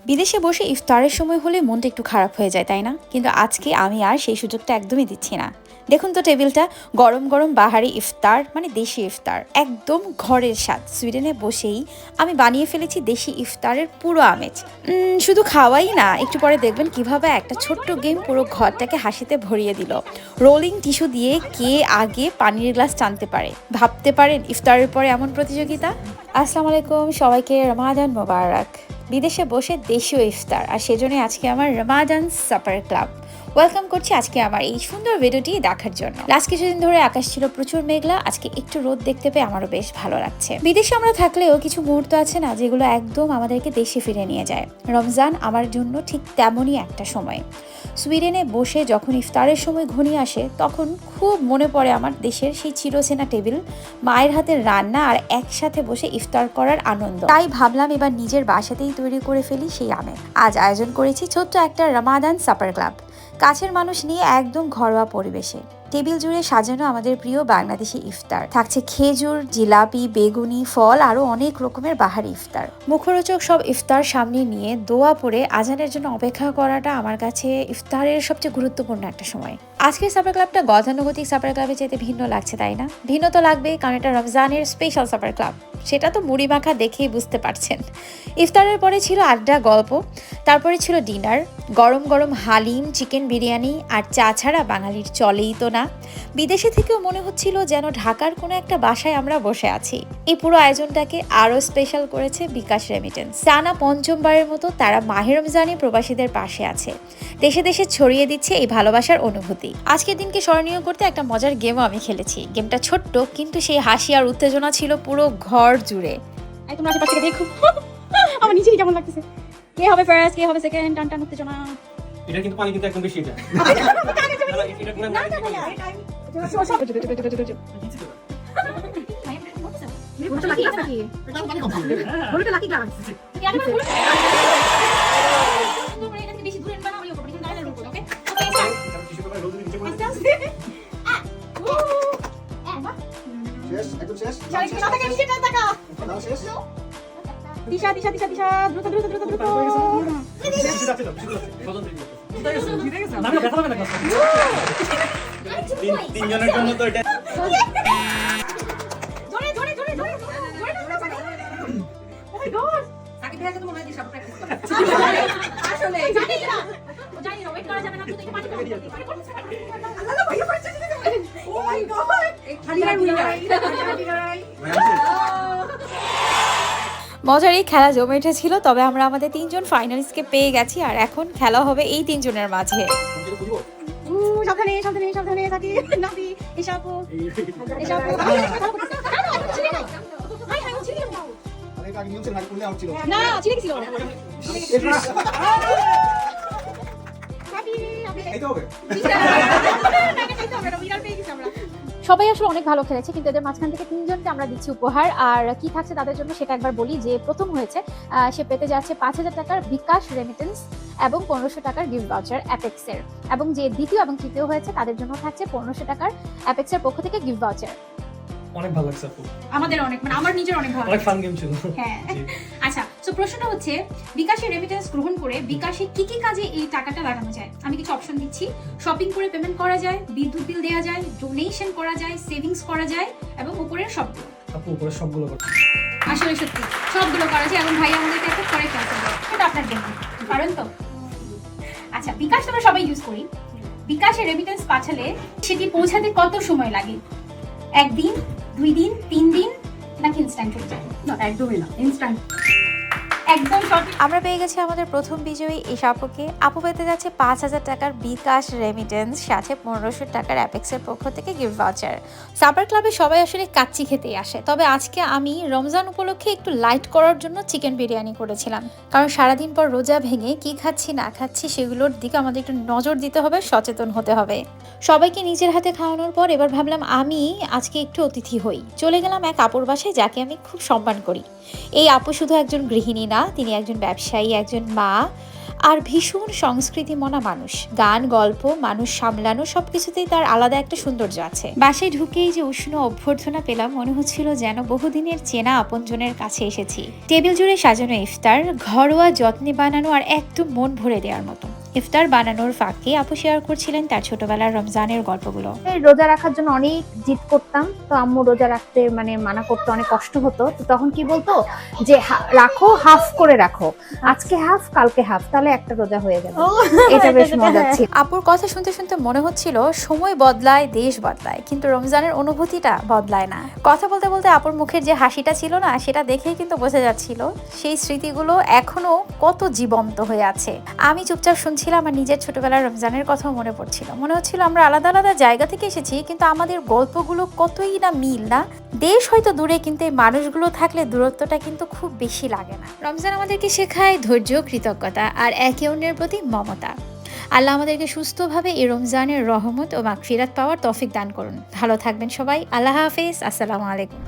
বিদেশে বসে ইফতারের সময় হলে মনটা একটু খারাপ হয়ে যায়, তাই না? কিন্তু আজকে আমি আর সেই সুযোগটা একদমই দিচ্ছি না। দেখুন তো টেবিলটা, গরম গরম বাহারি ইফতার, মানে দেশি ইফতার, একদম ঘরের স্বাদ। সুইডেনে বসেই আমি বানিয়ে ফেলেছি দেশি ইফতারের পুরো আমেজ। শুধু খাওয়াই না, একটু পরে দেখবেন কিভাবে একটা ছোট্ট গেম পুরো ঘরটাকে হাসিতে ভরিয়ে দিল। রোলিং টিস্যু দিয়ে কে আগে পানির গ্লাস টানতে পারে, ভাবতে পারেন ইফতারের পরে এমন প্রতিযোগিতা। আসসালামু আলাইকুম, সবাইকে রমাদান মোবারক। বিদেশে বসে দেশীয় ইফতার, আর সেজন্যই আজকে আমার রমাদান সাপার ক্লাব ওয়েলকাম করছি আজকে আমার এই সুন্দর ভিডিওটি দেখার জন্য। লাস্ট কিছুদিন ধরে আকাশ ছিল প্রচুর মেঘলা, আজকে একটু রোদ দেখতে পেয়ে আমারও বেশ ভালো লাগছে। বিদেশে আমরা থাকলেও কিছু মুহূর্ত আছে না, যেগুলো একদম আমাদেরকে দেশে ফিরে নিয়ে যায়। রমজান আমার জন্য ঠিক তেমনই একটা সময়। সুইডেনে বসে যখন ইফতারের সময় ঘনিয়ে আসে, তখন খুব মনে পড়ে আমার দেশের সেই চিরচেনা টেবিল, মায়ের হাতের রান্না আর একসাথে বসে ইফতার করার আনন্দ। তাই ভাবলাম এবার নিজের বাসাতেই তৈরি করে ফেলি সেই আমেজ। আজ আয়োজন করেছি ছোট্ট একটা রমাদান সাপার ক্লাব, কাছের মানুষ নিয়ে একদম ঘরোয়া পরিবেশে। টেবিল জুড়ে সাজানো আমাদের প্রিয় বাংলাদেশি ইফতার, থাকছে খেজুর, জিলাপি, বেগুনি, ফল, আরো অনেক রকমের বাহারি ইফতার। মুখরোচক সব ইফতার সামনে নিয়ে দোয়া পড়ে আজানের জন্য অপেক্ষা করাটা আমার কাছে ইফতারের সবচেয়ে গুরুত্বপূর্ণ একটা সময়। আজকের সাপার ক্লাবটা গতানুগতিক সাপার ক্লাবের চাইতে ভিন্ন লাগছে, তাই না? ভিন্ন তো লাগবে, কারণ এটা রমজানের স্পেশাল সাপার ক্লাব। সেটা তো মুড়ি মাখা দেখেই বুঝতে পারছেন। ইফতারের পরে ছিল আড্ডা, গল্প, তারপরে ছিল ডিনার, গরম গরম হালিম, চিকেন বিরিয়ানি, আর চা ছাড়া বাঙালির চলেই তো না। বিদেশে থেকেও মনে হচ্ছিল যেন ঢাকার কোনো একটা বাসায় আমরা বসে আছি। এই পুরো আয়োজনটাকে আরও স্পেশাল করেছে বিকাশ রেমিটেন্স। টানা পঞ্চমবারের মতো তারা মাহে রমজানে প্রবাসীদের পাশে আছে, দেশে দেশে ছড়িয়ে দিচ্ছে এই ভালোবাসার অনুভূতি। আজকের দিনকে স্মরণীয় করতে একটা মজার গেমও আমি খেলেছি। গেমটা ছোট্ট, কিন্তু সেই হাসি আর উত্তেজনা ছিল পুরো ঘর জুড়ে। তোমরা আশেপাশ থেকে দেখো আমার নিজেই কেমন লাগতেছে। কে হবে ফার্স্ট, কে হবে সেকেন্ড, টান টান উত্তেজনা। এটা কিন্তু পানি কিন্তু একদম বেশি এটা। এটা গুণা না দিশা দিশা দিশা দিশা দ্রুত দ্রুত দ্রুত দ্রুত না ব্যথা হবে না। তিনজনের জন্য তো এটা জোরে জোরে জোরে জোরে ও মাই গড সাকিব ভাই তো মনে হয় দিশা প্র্যাকটিস করে আসলে জানি না ওয়েট করা যাবে না, তুই একটু পানি খাও। আল্লাহ ভাই পড়ছে। ও মাই গড খালি আর উইনার। মজার এই খেলা জমে উঠেছিল, তবে আমরা আমাদের তিনজন ফাইনালিস্টকে পেয়ে গেছি, আর এখন খেলা হবে এই তিনজনের মাঝে। সাবধানে সাবধানে সাবধানে থাকি নাবি এসাপো এসাপো হাই হাই ছিল আরে কাকে নিয়ম ছিল না, করলে আউট ছিল না ছিল কি ছিল এইটা হবে। সবাই আসলে অনেক ভালো খেলেছে, কিন্তু এদের মাঝখান থেকে তিনজনকে আমরা দিচ্ছি উপহার। আর কি থাকছে তাদের জন্য সেটা একবার বলি। যে প্রথম হয়েছে সে পেতে যাচ্ছে 5,000 টাকার বিকাশ রেমিটেন্স এবং 1500 টাকার গিফট ভাউচার অ্যাপেক্সের। এবং যে দ্বিতীয় এবং তৃতীয় হয়েছে তাদের জন্য থাকছে 1500 টাকার অ্যাপেক্সের পক্ষ থেকে গিফট ভাউচার। অনেক ভালো লাগছে আপু, আমাদের অনেক, মানে আমার নিজের অনেক ভালো অনেক ফান গেম ছিল। হ্যাঁ আচ্ছা, তো প্রশ্নটা হচ্ছে বিকাশের রেমিটেন্স গ্রহণ করে বিকাশে কি কি কাজে এই টাকাটা লাগানো যায়? আমি কিছু অপশন দিচ্ছি। শপিং করে পেমেন্ট করা যায়, বিদ্যুৎ বিল দেওয়া যায়, ডোনেশন করা যায়, সেভিংস করা যায়, এবং উপরের সবগুলো। আপু উপরে সবগুলো করতে আসলে সত্যি সবগুলো করা যায়, এবং ভাই আমাদেরকে একটা কারেক্ট অ্যান্সার দেয়। এটা আপনার দেখুন পারেন তো? আচ্ছা, বিকাশ আমরা সবাই ইউজ করি। বিকাশে রেমিটেন্স পাঠালে সেটি পৌঁছাতে কত সময় লাগে? একদিন, 2 দিন, 3 দিন, নাকি ইনস্ট্যান্ট হয়ে যায়? না, একদমই না, ইনস্ট্যান্ট। একদম সঠিক। আমরা পেয়ে গেছি আমাদের প্রথম বিজয়ী ইশাপুকে। আপু পেতে যাচ্ছে 5,000 টাকার বিকাশ রেমিটেন্স, সাথে 1500 টাকার অ্যাপেক্সের পক্ষ থেকে গিফট ভাউচার। সাপার ক্লাবে সবাই আসলে কাচ্চি খেতেই আসে, তবে আজকে আমি রমজান উপলক্ষে একটু লাইট করার জন্য চিকেন বিরিয়ানি করেছিলাম। কারণ সারাদিন পর রোজা ভেঙে কি খাচ্ছি না খাচ্ছি সেগুলোর দিকে আমাদের একটু নজর দিতে হবে, সচেতন হতে হবে। সবাইকে নিজের হাতে খাওয়ানোর পর এবার ভাবলাম আমি আজকে একটু অতিথি হই। চলে গেলাম এক আপুর বাসায়, যাকে আমি খুব সম্মান করি। এই আপু শুধু একজন গৃহিণী না, তিনি একজন ব্যবসায়ী, একজন মা, আর ভীষণ সংস্কৃতি মনা মানুষ। গান, গল্প, মানুষ সামলানো সবকিছুতেই তার আলাদা একটা সৌন্দর্য আছে। বাসায় ঢুকেই যে উষ্ণ অভ্যর্থনা পেলাম, মনে হচ্ছিল যেন বহুদিনের চেনা আপনজনের কাছে এসেছি। টেবিল জুড়ে সাজানো ইফতার, ঘরোয়া যত্নে বানানো আর একদম মন ভরে দেওয়ার মতো। ইফতার বানানোর ফাঁকে আপু শেয়ার করছিলেন তার ছোটবেলার রমজানের গল্পগুলো। রোজা রাখার জন্য অনেক জিদ করতাম, তো আম্মু রোজা রাখতে মানে মানা করতে অনেক কষ্ট হতো। তো তখন কি বলতো যে রাখো, হাফ করে রাখো, আজকে হাফ কালকে হাফ, তাহলে একটা রোজা হয়ে যাবে। এটা বেশ মজা ছিল। আপুর কথা শুনতে শুনতে মনে হচ্ছিল সময় বদলায়, দেশ বদলায়, কিন্তু রমজানের অনুভূতিটা বদলায় না। কথা বলতে বলতে আপুর মুখের যে হাসিটা ছিল না, সেটা দেখেই কিন্তু বোঝা যাচ্ছিল সেই স্মৃতিগুলো এখনো কত জীবন্ত হয়ে আছে। আমি চুপচাপ শুনছিলাম আর নিজের ছোটবেলার রমজানের কথাও মনে পড়ছিল। মনে হচ্ছিল আমরা আলাদা আলাদা জায়গা থেকে এসেছি, কিন্তু আমাদের গল্পগুলো কতই না মিল না। দেশ হয়তো দূরে, কিন্তু এই মানুষগুলো থাকলে দূরত্বটা কিন্তু খুব বেশি লাগে না। রমজান আমাদেরকে শেখায় ধৈর্য, কৃতজ্ঞতা আর একে অন্যের প্রতি মমতা। আল্লাহ আমাদেরকে সুস্থভাবে এই রমজানের রহমত ও মাগফিরাত পাওয়ার তৌফিক দান করুন। ভালো থাকবেন সবাই। আল্লাহ হাফেজ। আসসালামু আলাইকুম।